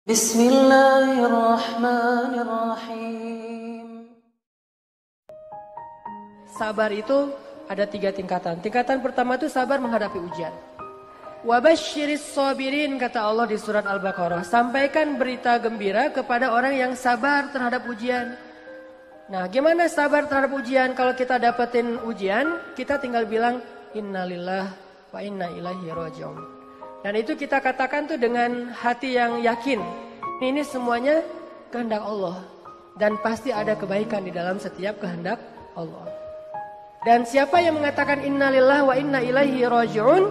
Bismillahirrahmanirrahim. Sabar itu ada 3 tingkatan. Tingkatan pertama itu sabar menghadapi ujian. Wabasyiris sabirin, kata Allah di surat Al-Baqarah. Sampaikan berita gembira kepada orang yang sabar terhadap ujian. Nah, gimana sabar terhadap ujian? Kalau kita dapetin ujian, kita tinggal bilang innalillah wa inna ilaihi raji'un. Dan itu kita katakan tuh dengan hati yang yakin. Ini semuanya kehendak Allah. Dan pasti ada kebaikan di dalam setiap kehendak Allah. Dan siapa yang mengatakan innalillah wa inna ilaihi raji'un,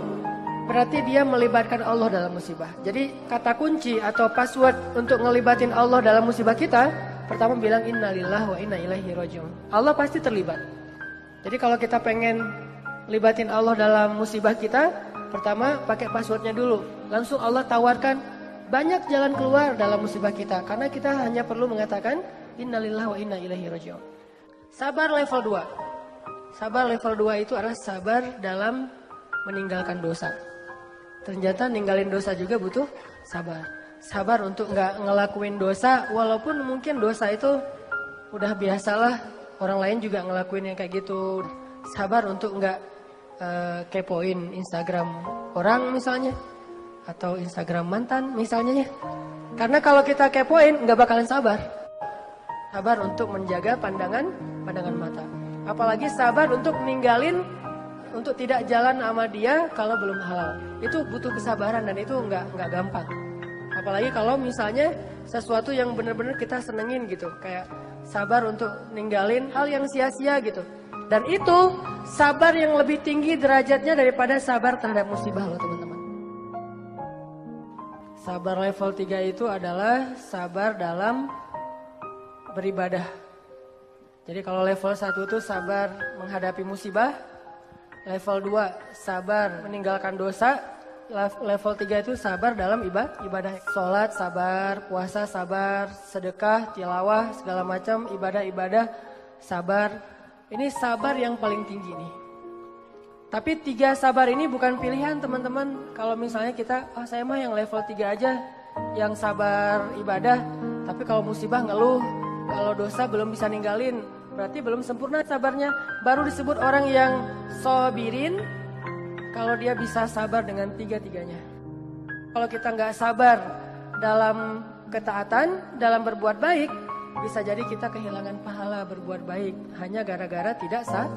berarti dia melibatkan Allah dalam musibah. Jadi kata kunci atau password untuk ngelibatin Allah dalam musibah kita, pertama bilang innalillah wa inna ilaihi raji'un. Allah pasti terlibat. Jadi kalau kita pengen libatin Allah dalam musibah kita, pertama pakai passwordnya dulu. Langsung Allah tawarkan banyak jalan keluar dalam musibah kita. Karena kita hanya perlu mengatakan innalillah wa inna ilaihi raji'un. Sabar level 2. Sabar level 2 itu adalah sabar dalam meninggalkan dosa. Ternyata ninggalin dosa juga butuh sabar. Sabar untuk nggak ngelakuin dosa, walaupun mungkin dosa itu udah biasalah, orang lain juga ngelakuin yang kayak gitu. Sabar untuk nggak kepoin Instagram orang misalnya, atau Instagram mantan misalnya ya. Karena kalau kita kepoin nggak bakalan sabar. Sabar untuk menjaga pandangan mata. Apalagi sabar untuk ninggalin, untuk tidak jalan sama dia kalau belum halal. Itu butuh kesabaran dan itu nggak gampang. Apalagi kalau misalnya sesuatu yang benar-benar kita senengin gitu, kayak sabar untuk ninggalin hal yang sia-sia gitu. Dan itu sabar yang lebih tinggi derajatnya daripada sabar terhadap musibah loh teman-teman. Sabar level 3 itu adalah sabar dalam beribadah. Jadi kalau level 1 itu sabar menghadapi musibah. Level 2 sabar meninggalkan dosa. Level 3 itu sabar dalam ibadah. Sholat sabar, puasa sabar, sedekah, tilawah, segala macam ibadah-ibadah sabar. Ini sabar yang paling tinggi nih. Tapi 3 sabar ini bukan pilihan teman-teman. Kalau misalnya kita, saya mah yang level 3 aja, yang sabar ibadah. Tapi kalau musibah ngeluh, kalau dosa belum bisa ninggalin, berarti belum sempurna sabarnya. Baru disebut orang yang sabirin, kalau dia bisa sabar dengan 3-tiganya. Kalau kita nggak sabar dalam ketaatan, dalam berbuat baik, bisa jadi kita kehilangan pahala berbuat baik hanya gara-gara tidak sabar.